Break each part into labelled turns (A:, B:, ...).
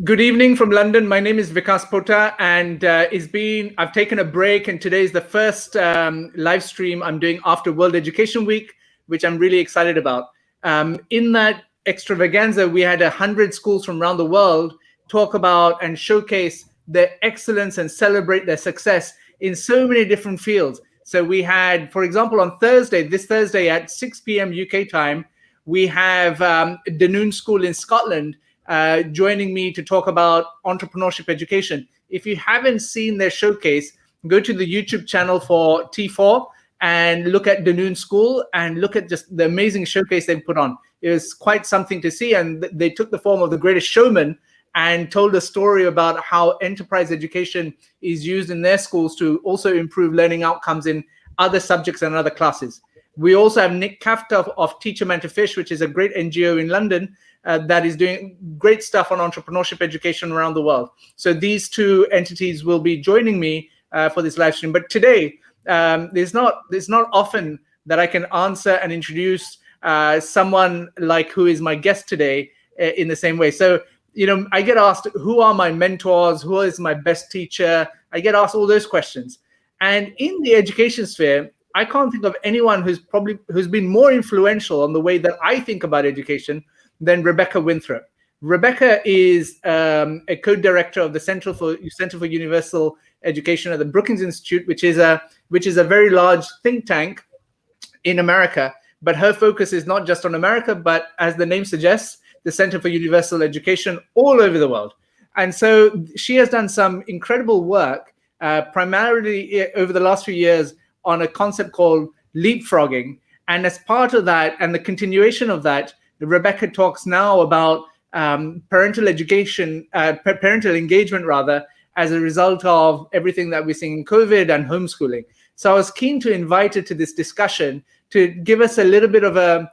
A: Good evening from London. My name is Vikas Pota, and I've taken a break, and today is the first live stream I'm doing after World Education Week, which I'm really excited about. In that extravaganza, we had 100 schools from around the world talk about and showcase their excellence and celebrate their success in so many different fields. So we had, for example, on this Thursday at 6 p.m. UK time, we have Dunoon School in Scotland joining me to talk about entrepreneurship education. If you haven't seen their showcase, go to the YouTube channel for T4 and look at Dunoon School and look at just the amazing showcase they put on. It was quite something to see, and they took the form of The Greatest Showman and told a story about how enterprise education is used in their schools to also improve learning outcomes in other subjects and other classes. We also have Nick Kafta of Teach a Man to Fish, which is a great NGO in London that is doing great stuff on entrepreneurship education around the world. So these two entities will be joining me for this live stream. But today, there's not often that I can answer and introduce someone like who is my guest today in the same way. So, I get asked, who are my mentors? Who is my best teacher? I get asked all those questions. And in the education sphere, I can't think of anyone who's been more influential on the way that I think about education than Rebecca Winthrop. Rebecca is a co-director of the Center for Universal Education at the Brookings Institute, which is a very large think tank in America. But her focus is not just on America, but as the name suggests, the Center for Universal Education all over the world. And so she has done some incredible work, primarily over the last few years, on a concept called leapfrogging. And as part of that, and the continuation of that, Rebecca talks now about parental engagement rather, as a result of everything that we're seeing in COVID and homeschooling. So I was keen to invite her to this discussion to give us a little bit of a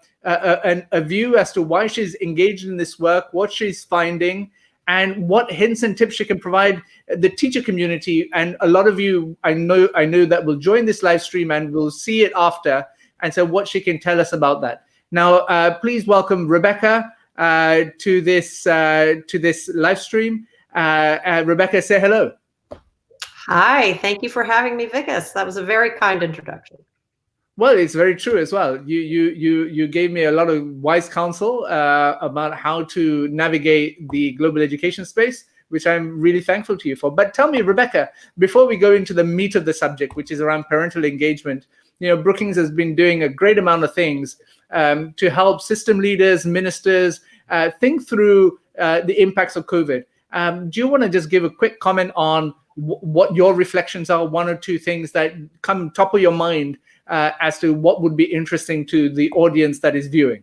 A: view as to why she's engaged in this work, what she's finding, and what hints and tips she can provide the teacher community. And a lot of you, I know that will join this live stream and will see it after. And so what she can tell us about that. Now, please welcome Rebecca to this live stream. Rebecca, say hello.
B: Hi, thank you for having me, Vikas. That was a very kind introduction.
A: Well, it's very true as well. You gave me a lot of wise counsel about how to navigate the global education space, which I'm really thankful to you for. But tell me, Rebecca, before we go into the meat of the subject, which is around parental engagement, Brookings has been doing a great amount of things to help system leaders, ministers think through the impacts of COVID. Do you want to just give a quick comment on what your reflections are, one or two things that come top of your mind as to what would be interesting to the audience that is viewing?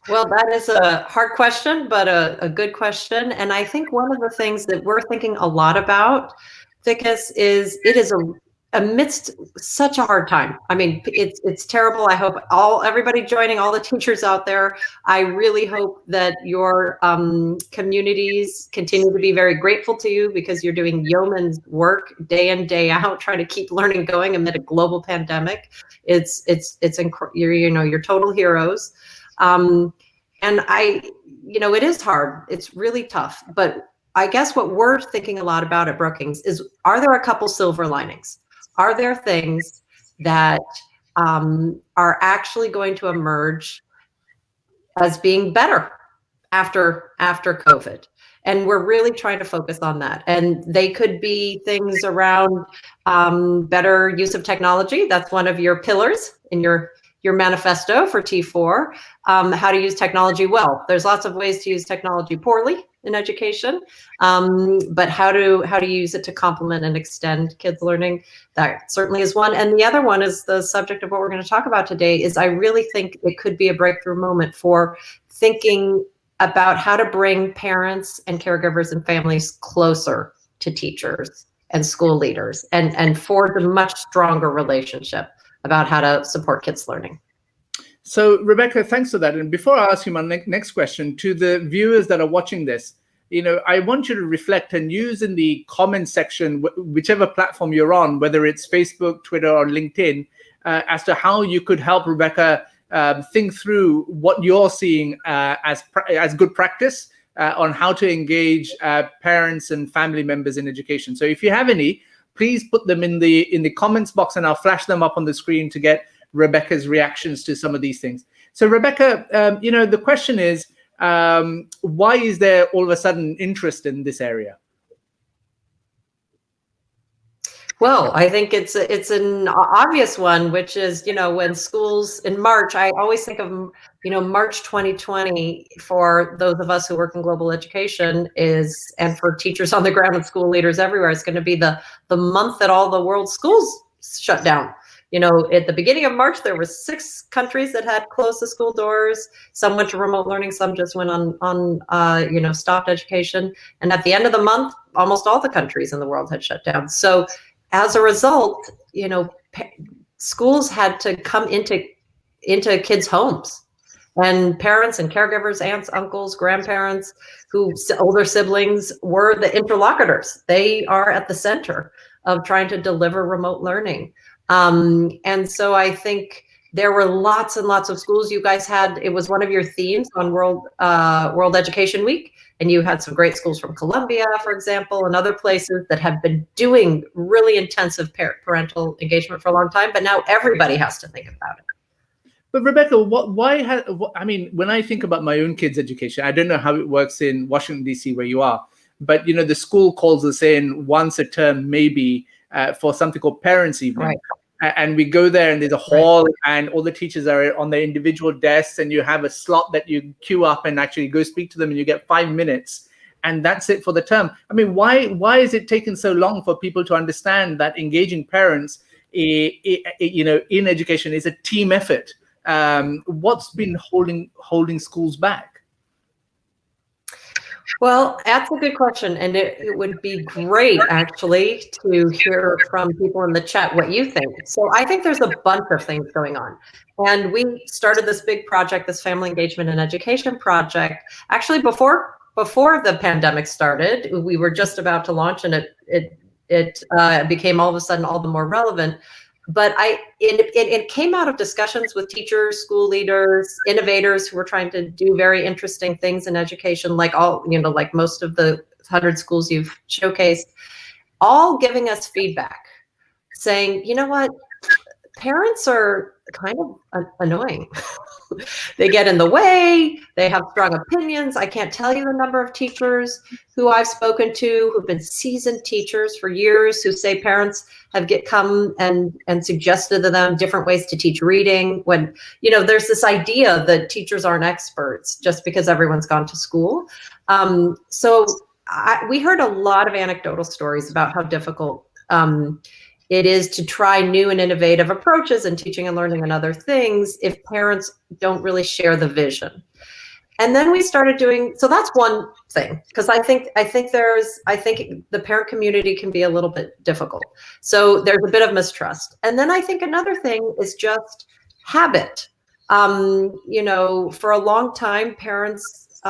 B: Well, that is a hard question, but a good question. And I think one of the things that we're thinking a lot about, Vikas, is it is amidst such a hard time. I mean, it's terrible. I hope everybody joining, all the teachers out there, I really hope that your communities continue to be very grateful to you, because you're doing yeoman's work day in, day out, trying to keep learning going amid a global pandemic. You're total heroes. And it is hard. It's really tough. But I guess what we're thinking a lot about at Brookings is, are there a couple silver linings? Are there things that are actually going to emerge as being better after COVID? And we're really trying to focus on that. And they could be things around better use of technology. That's one of your pillars in your manifesto for T4, how to use technology well. There's lots of ways to use technology poorly in education, but how to use it to complement and extend kids' learning, that certainly is one. And the other one is the subject of what we're going to talk about today. Is I really think it could be a breakthrough moment for thinking about how to bring parents and caregivers and families closer to teachers and school leaders, and forge a much stronger relationship about how to support kids' learning.
A: So, Rebecca, thanks for that. And before I ask you my next question, to the viewers that are watching this, I want you to reflect and use in the comment section, whichever platform you're on, whether it's Facebook, Twitter, or LinkedIn, as to how you could help Rebecca think through what you're seeing as good practice on how to engage parents and family members in education. So if you have any, please put them in the comments box, and I'll flash them up on the screen to get Rebecca's reactions to some of these things. So Rebecca, the question is, why is there all of a sudden interest in this area?
B: Well, I think it's an obvious one, which is, when schools in March, I always think of, March 2020 for those of us who work in global education and for teachers on the ground and school leaders everywhere, it's going to be the month that all the world's schools shut down. At the beginning of March, there were 6 countries that had closed the school doors. Some went to remote learning, some just went on stopped education. And at the end of the month, almost all the countries in the world had shut down. So as a result, schools had to come into kids' homes, and parents and caregivers, aunts, uncles, grandparents, older siblings were the interlocutors. They are at the center of trying to deliver remote learning. And so I think there were lots and lots of schools. You guys it was one of your themes on World Education Week. And you had some great schools from Colombia, for example, and other places that have been doing really intensive parental engagement for a long time. But now everybody has to think about it.
A: But Rebecca, when I think about my own kids' education, I don't know how it works in Washington, D.C., where you are. But, the school calls us in once a term, maybe, for something called Parents' Evening.
B: Right.
A: And we go there, and there's a hall, and all the teachers are on their individual desks, and you have a slot that you queue up and actually go speak to them, and you get 5 minutes, and that's it for the term. I mean, why is it taking so long for people to understand that engaging parents, in education is a team effort? What's been holding schools back?
B: Well, that's a good question. And it would be great, actually, to hear from people in the chat what you think. So I think there's a bunch of things going on. And we started this big project, this family engagement and education project, actually before the pandemic started. We were just about to launch, and it became all of a sudden all the more relevant. But it came out of discussions with teachers, school leaders, innovators who were trying to do very interesting things in education, like most of the 100 schools you've showcased, all giving us feedback, saying, you know what, parents are kind of annoying. They get in the way. They have strong opinions. I can't tell you the number of teachers who I've spoken to who've been seasoned teachers for years who say parents have come and suggested to them different ways to teach reading, when, there's this idea that teachers aren't experts just because everyone's gone to school. So we heard a lot of anecdotal stories about how difficult it is to try new and innovative approaches in teaching and learning and other things if parents don't really share the vision. And then we started so that's one thing, because I think the parent community can be a little bit difficult. So there's a bit of mistrust. And then I think another thing is just habit. For a long time, parents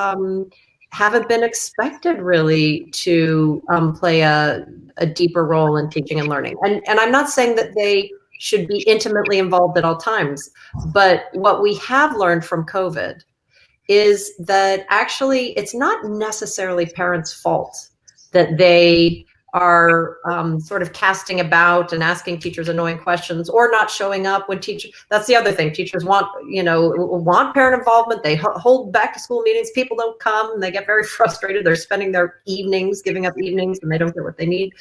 B: haven't been expected really to play a deeper role in teaching and learning. And I'm not saying that they should be intimately involved at all times, but what we have learned from COVID is that actually it's not necessarily parents' fault that they are sort of casting about and asking teachers annoying questions or not showing up when that's the other thing. Teachers want parent involvement. They hold back to school meetings. People don't come and they get very frustrated. They're spending their evenings, giving up evenings, and they don't get what they need.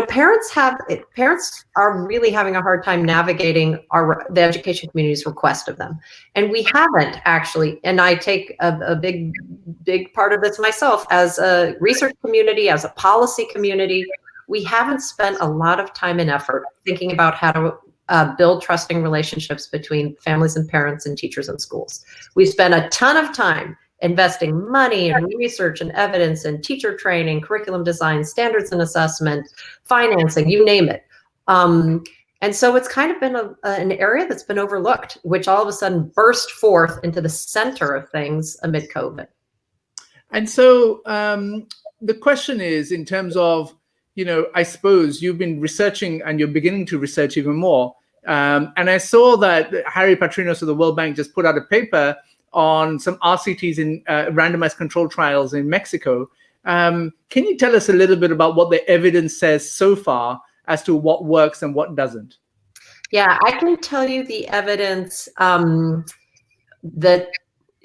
B: Parents are really having a hard time navigating the education community's request of them. And we haven't actually, and I take a big part of this myself, as a research community, as a policy community, we haven't spent a lot of time and effort thinking about how to build trusting relationships between families and parents and teachers and schools. We spent a ton of time investing money and research and evidence and teacher training, curriculum design, standards and assessment, financing, you name it. And so it's kind of been an area that's been overlooked, which all of a sudden burst forth into the center of things amid COVID.
A: And so the question is, in terms of, I suppose you've been researching and you're beginning to research even more. And I saw that Harry Patrinos of the World Bank just put out a paper on some RCTs in randomized control trials in Mexico. Can you tell us a little bit about what the evidence says so far as to what works and what doesn't?
B: Yeah, I can tell you the evidence that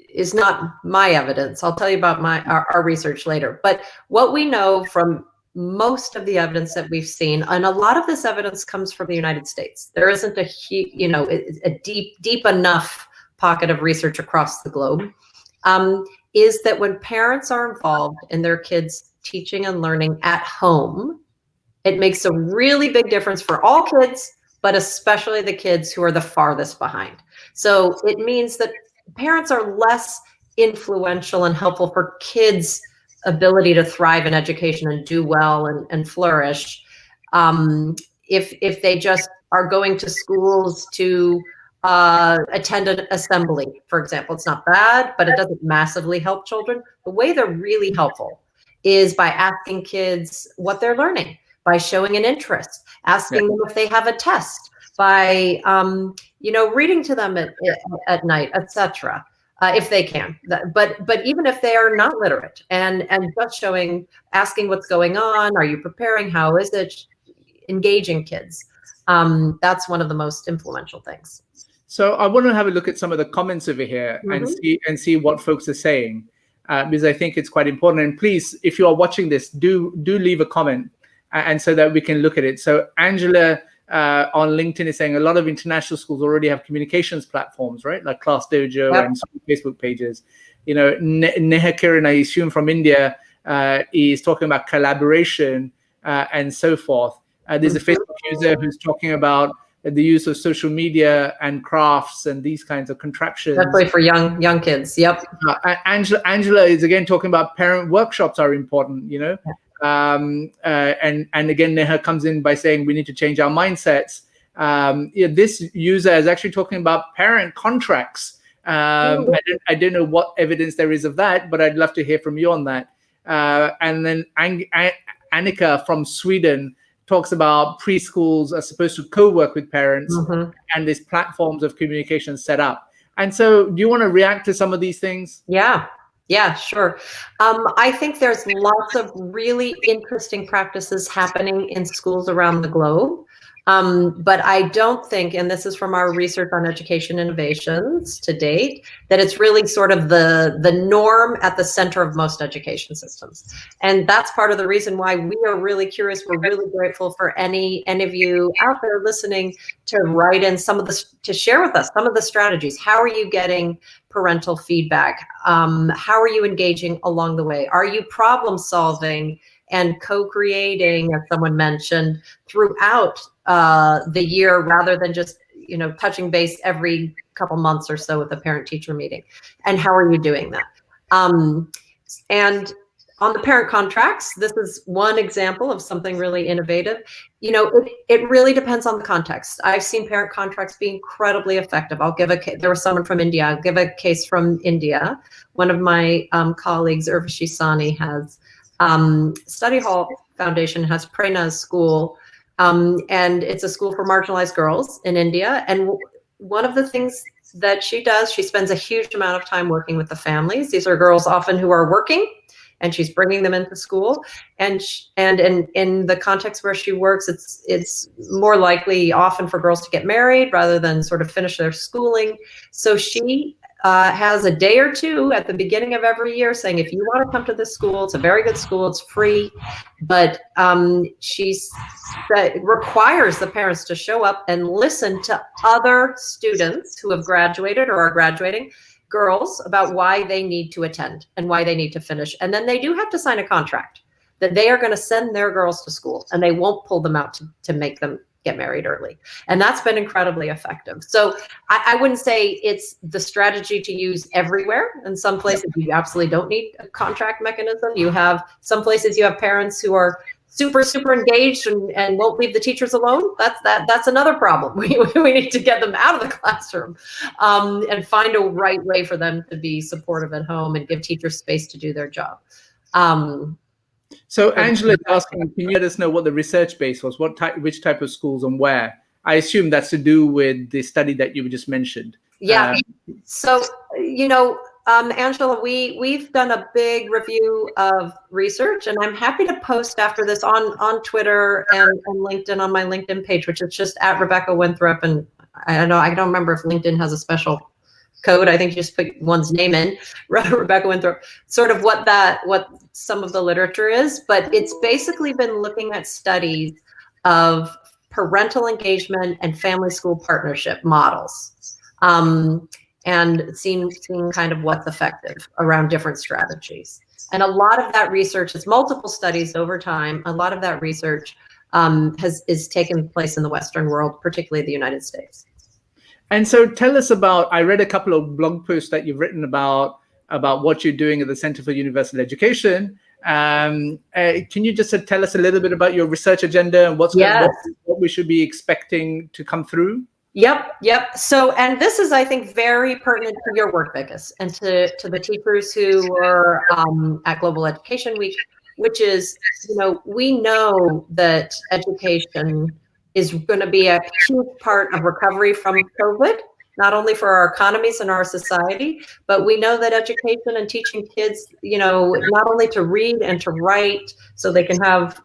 B: is not my evidence. I'll tell you about our research later. But what we know from most of the evidence that we've seen, and a lot of this evidence comes from the United States. There isn't a deep enough pocket of research across the globe, is that when parents are involved in their kids' teaching and learning at home, it makes a really big difference for all kids, but especially the kids who are the farthest behind. So it means that parents are less influential and helpful for kids' ability to thrive in education and do well and flourish. If they just are going to schools to attend an assembly, for example, it's not bad, but it doesn't massively help children. The way they're really helpful is by asking kids what they're learning, by showing an interest, asking them if they have a test, by reading to them at night, etc. If they can. But even if they are not literate, and just asking what's going on, are you preparing? How is it? Engaging kids. That's one of the most influential things.
A: So I want to have a look at some of the comments over here and see what folks are saying, because I think it's quite important. And please, if you are watching this, do leave a comment, and so that we can look at it. So Angela on LinkedIn is saying a lot of international schools already have communications platforms, right? Like Class Dojo and Facebook pages. Neha Kiran, I assume from India, is talking about collaboration and so forth. There's a Facebook user who's talking about the use of social media and crafts and these kinds of contraptions.
B: Definitely for young kids. Yep.
A: Angela is again talking about parent workshops are important, and again, Neha comes in by saying we need to change our mindsets. This user is actually talking about parent contracts. I don't know what evidence there is of that, but I'd love to hear from you on that. And then Annika from Sweden talks about preschools are supposed to co-work with parents, and these platforms of communication set up. And so do you want to react to some of these things?
B: Yeah, sure. I think there's lots of really interesting practices happening in schools around the globe. But I don't think, and this is from our research on education innovations to date, that it's really sort of the norm at the center of most education systems. And that's part of the reason why we are really curious. We're really grateful for any of you out there listening to write in to share with us some of the strategies. How are you getting parental feedback? How are you engaging along the way? Are you problem solving and co-creating, as someone mentioned, throughout the year, rather than just touching base every couple months or so with a parent-teacher meeting? And how are you doing that? And on the parent contracts, this is one example of something really innovative. It really depends on the context. I've seen parent contracts be incredibly effective. There was someone from India. I'll give a case from India. One of my colleagues, Urvashi Sani, has Study Hall Foundation, has Prerna School, and it's a school for marginalized girls in India. And one of the things that she does, she spends a huge amount of time working with the families. These are girls often who are working, and she's bringing them into school. And in the context where she works, it's more likely often for girls to get married rather than sort of finish their schooling. So she has a day or two at the beginning of every year saying, if you want to come to this school, it's a very good school, it's free, but she requires the parents to show up and listen to other students who have graduated or are graduating, girls, about why they need to attend and why they need to finish. And then they do have to sign a contract that they are going to send their girls to school, and they won't pull them out to make them get married early. And that's been incredibly effective. So I wouldn't say it's the strategy to use everywhere. In some places, you absolutely don't need a contract mechanism. You have some places you have parents who are super engaged and won't leave the teachers alone. That's another problem. We need to get them out of the classroom and find a right way for them to be supportive at home and give teachers space to do their job.
A: So Angela is asking, can you let us know what the research base was? Which type of schools and where? I assume that's to do with the study that you just mentioned.
B: Yeah. So, Angela, we've done a big review of research, and I'm happy to post after this on Twitter and LinkedIn on my LinkedIn page, which is just at Rebecca Winthrop. And I don't remember if LinkedIn has a special code. I think you just put one's name in, Rebecca Winthrop, sort of what some of the literature is, but it's basically been looking at studies of parental engagement and family school partnership models. And seeing kind of what's effective around different strategies. And a lot of that research is multiple studies over time. A lot of that research is taken place in the Western world, particularly the United States.
A: And so tell us about, I read a couple of blog posts that you've written about what you're doing at the Center for Universal Education. Can you just tell us a little bit about your research agenda and what we should be expecting to come through?
B: Yep. So, and this is, I think, very pertinent to your work, Vikas, and to the teachers who are at Global Education Week, which is, we know that education is going to be a huge part of recovery from COVID, not only for our economies and our society, but we know that education and teaching kids, not only to read and to write so they can have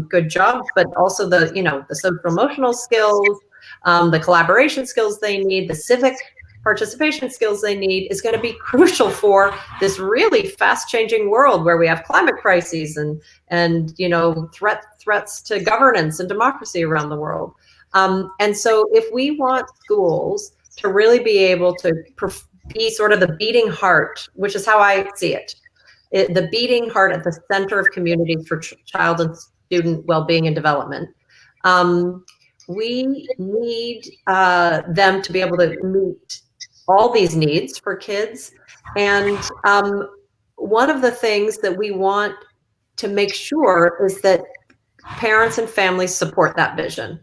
B: good jobs, but also the social emotional skills, the collaboration skills they need, the civic participation skills they need is going to be crucial for this really fast changing world where we have climate crises and threats to governance and democracy around the world. And so if we want schools to really be able to be sort of the beating heart, which is how I see it, the beating heart at the center of communities for child and student well-being and development, we need them to be able to meet all these needs for kids. And one of the things that we want to make sure is that parents and families support that vision.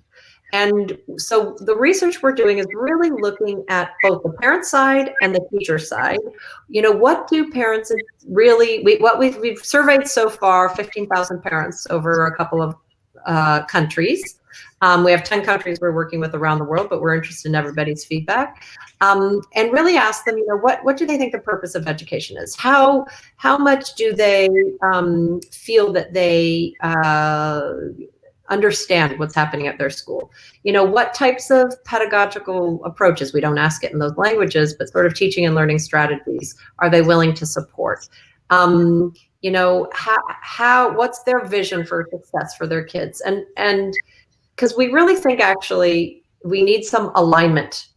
B: And so the research we're doing is really looking at both the parent side and the teacher side. What do parents really, we've surveyed so far 15,000 parents over a couple of countries. We have 10 countries we're working with around the world, but we're interested in everybody's feedback. And really ask them, what do they think the purpose of education is? How much do they feel that they understand what's happening at their school? What types of pedagogical approaches, we don't ask it in those languages, but sort of teaching and learning strategies are they willing to support? What's their vision for success for their kids? And because we really think actually we need some alignment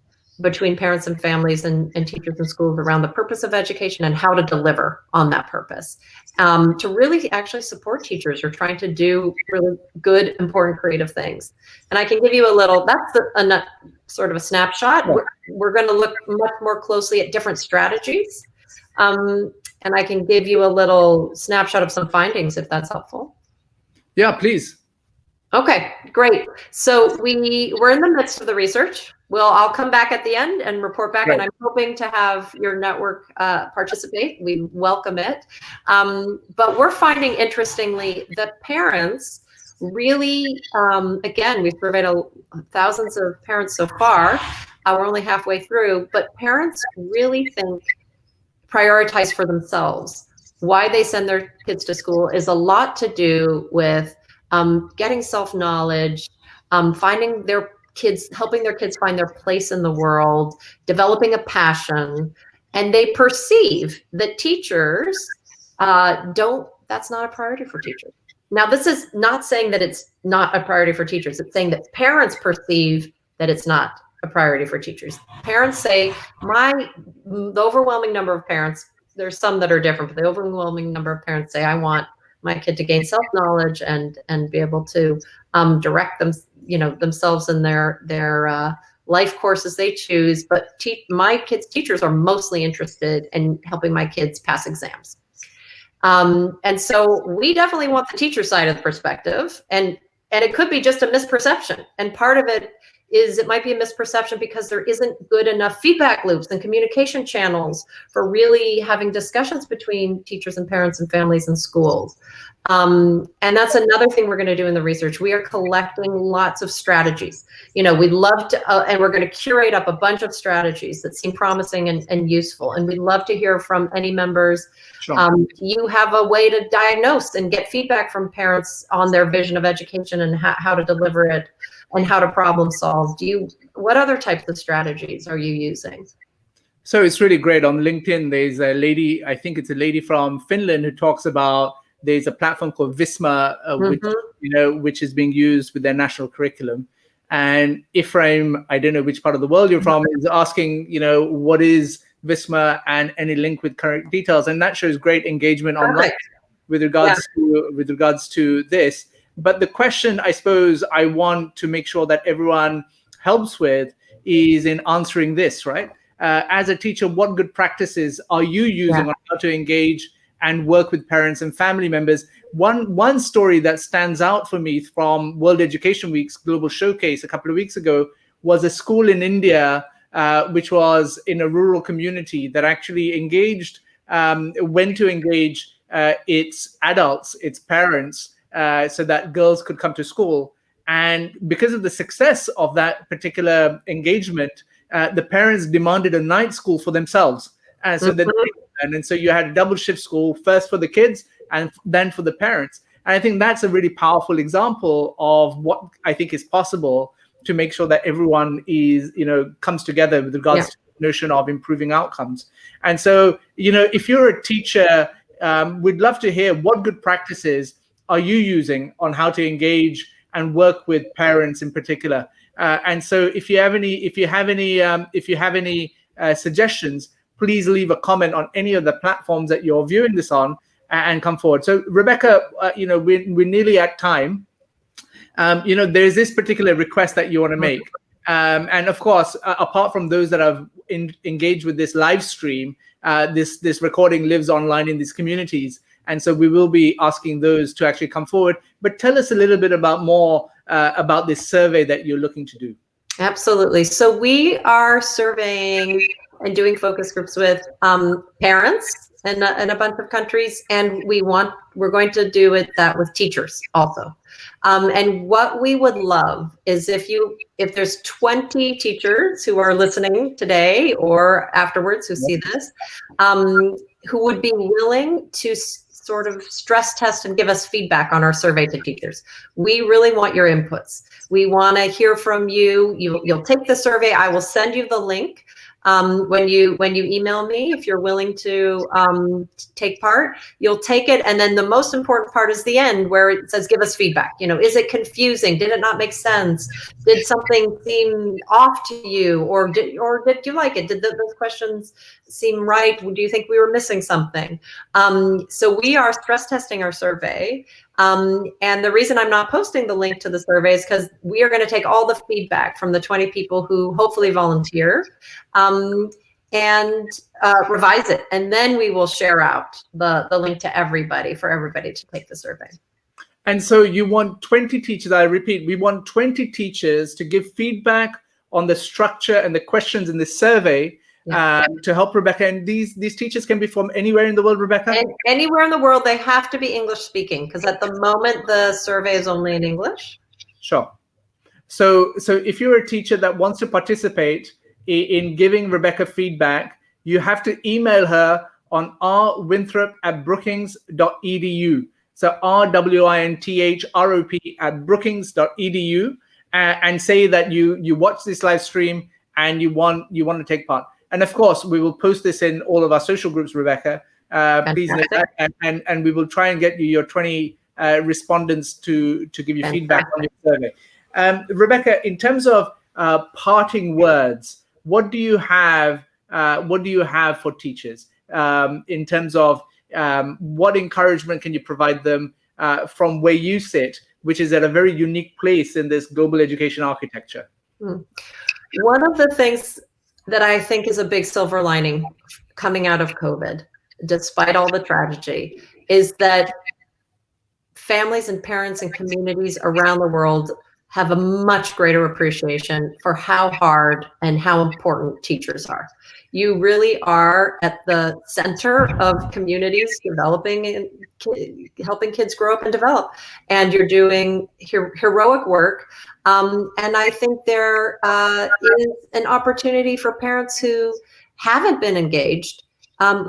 B: between parents and families and teachers and schools around the purpose of education and how to deliver on that purpose, to really actually support teachers who are trying to do really good, important, creative things. And I can give you a little, that's a sort of a snapshot. We're going to look much more closely at different strategies. And I can give you a little snapshot of some findings if that's helpful.
A: Yeah, please.
B: Okay, great. So we're in the midst of the research. I'll come back at the end and report back, and I'm hoping to have your network participate. We welcome it. But we're finding, interestingly, that parents really, again, we've surveyed thousands of parents so far. We're only halfway through, but parents really prioritize for themselves. Why they send their kids to school is a lot to do with getting self-knowledge, finding their kids, helping their kids find their place in the world, developing a passion, and they perceive that teachers that's not a priority for teachers. Now, this is not saying that it's not a priority for teachers. It's saying that parents perceive that it's not a priority for teachers. Parents say, the overwhelming number of parents, there's some that are different, but the overwhelming number of parents say, I want my kid to gain self-knowledge and be able to direct them, themselves in their life courses they choose. But my kids' teachers are mostly interested in helping my kids pass exams. And so we definitely want the teacher side of the perspective, and it could be just a misperception. And part of it is it might be a misperception because there isn't good enough feedback loops and communication channels for really having discussions between teachers and parents and families and schools. And that's another thing we're going to do in the research. We are collecting lots of strategies. We'd love to, and we're going to curate up a bunch of strategies that seem promising and useful. And we'd love to hear from any members.
A: Sure.
B: You have a way to diagnose and get feedback from parents on their vision of education and how to deliver it and how to problem solve. What other types of strategies are you using?
A: So it's really great. On LinkedIn, there's a lady, I think it's a lady from Finland, who talks about there's a platform called Visma, which is being used with their national curriculum. And Ephraim, I don't know which part of the world you're from, is asking, what is Visma and any link with current details. And that shows great engagement online with regards to this. But the question I suppose I want to make sure that everyone helps with is in answering this, right? As a teacher, what good practices are you using on how to engage and work with parents and family members? One story that stands out for me from World Education Week's Global Showcase a couple of weeks ago was a school in India, which was in a rural community that actually engaged, went to engage its adults, its parents, so that girls could come to school. And because of the success of that particular engagement, the parents demanded a night school for themselves. And so you had a double shift school, first for the kids and then for the parents. And I think that's a really powerful example of what I think is possible to make sure that everyone comes together with regards to the notion of improving outcomes. And so, if you're a teacher, we'd love to hear what good practices are you using on how to engage and work with parents in particular. And so if you have any suggestions, please leave a comment on any of the platforms that you're viewing this on and come forward. So Rebecca, we're nearly at time. There's this particular request that you want to make. And of course, apart from those that have engaged with this live stream, this recording lives online in these communities. And so we will be asking those to actually come forward. But tell us a little bit more about this survey that you're looking to do.
B: Absolutely. So we are surveying and doing focus groups with parents in a bunch of countries, and we're going to do that with teachers also. And what we would love is if there's 20 teachers who are listening today or afterwards who see this, who would be willing to sort of stress test and give us feedback on our survey to teachers. We really want your inputs. We want to hear from you. You'll take the survey. I will send you the link. When you email me, if you're willing to take part, you'll take it. And then the most important part is the end, where it says, give us feedback. Is it confusing? Did it not make sense? Did something seem off to you? Or did you like it? Did those questions seem right? Do you think we were missing something? So we are stress testing our survey. And the reason I'm not posting the link to the survey is because we are going to take all the feedback from the 20 people who hopefully volunteer and revise it. And then we will share out the link to everybody for everybody to take the survey.
A: And so you want 20 teachers, I repeat, we want 20 teachers to give feedback on the structure and the questions in the survey to help Rebecca. And these teachers can be from anywhere in the world, Rebecca?
B: Anywhere in the world. They have to be English speaking, because at the moment the survey is only in English. Sure.
A: So if you're a teacher that wants to participate in giving Rebecca feedback, you have to email her on rwinthrop@brookings.edu. So rwinthrop@brookings.edu, and say that you watch this live stream and you want to take part. And of course, we will post this in all of our social groups, Rebecca. Please know that, and we will try and get you your 20 respondents to give you feedback on your survey. Rebecca, in terms of parting words, what do you have for teachers in terms of what encouragement can you provide them from where you sit, which is at a very unique place in this global education architecture?
B: One of the things that I think is a big silver lining coming out of COVID, despite all the tragedy, is that families and parents and communities around the world have a much greater appreciation for how hard and how important teachers are. You really are at the center of communities developing and helping kids grow up and develop. And you're doing heroic work. And I think there is an opportunity for parents who haven't been engaged,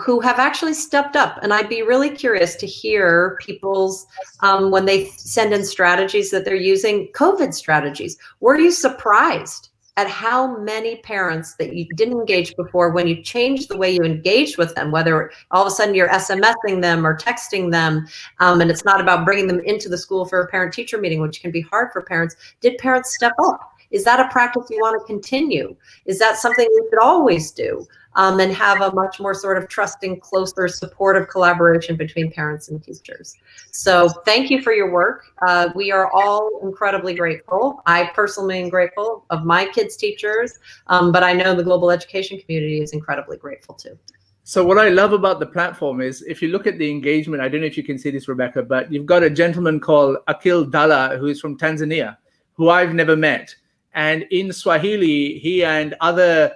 B: who have actually stepped up. And I'd be really curious to hear people's, when they send in strategies that they're using, COVID strategies. Were you surprised at how many parents that you didn't engage before, when you changed the way you engaged with them, whether all of a sudden you're SMSing them or texting them, and it's not about bringing them into the school for a parent-teacher meeting, which can be hard for parents. Did parents step up? Is that a practice you want to continue? Is that something we should always do? And have a much more sort of trusting, closer, supportive collaboration between parents and teachers. So thank you for your work. We are all incredibly grateful. I personally am grateful of my kids' teachers, but I know the global education community is incredibly grateful too.
A: So what I love about the platform is, if you look at the engagement, I don't know if you can see this, Rebecca, but you've got a gentleman called Akil Dalla, who is from Tanzania, who I've never met. And in Swahili, he and other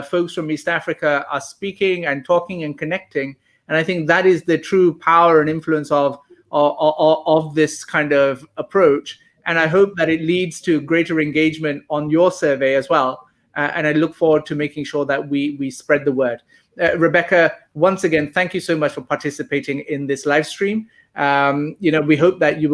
A: folks from East Africa are speaking and talking and connecting. And I think that is the true power and influence of this kind of approach. And I hope that it leads to greater engagement on your survey as well. And I look forward to making sure that we spread the word. Rebecca, once again, thank you so much for participating in this live stream. We hope that you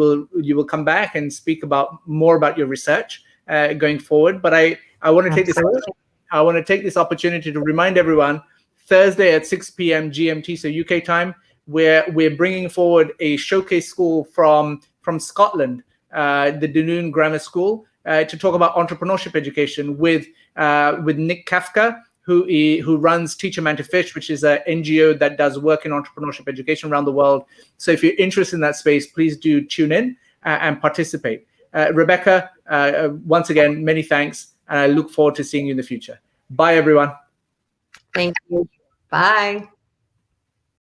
A: will come back and speak more about your research going forward. But I want to take this opportunity to remind everyone, Thursday at 6 p.m. GMT, so UK time, we're bringing forward a showcase school from Scotland, the Dunoon Grammar School, to talk about entrepreneurship education with Nick Kafka, who runs Teach a Man to Fish, which is an NGO that does work in entrepreneurship education around the world. So if you're interested in that space, please do tune in and participate. Rebecca, once again, many thanks, and I look forward to seeing you in the future. Bye, everyone.
B: Thank you. Bye.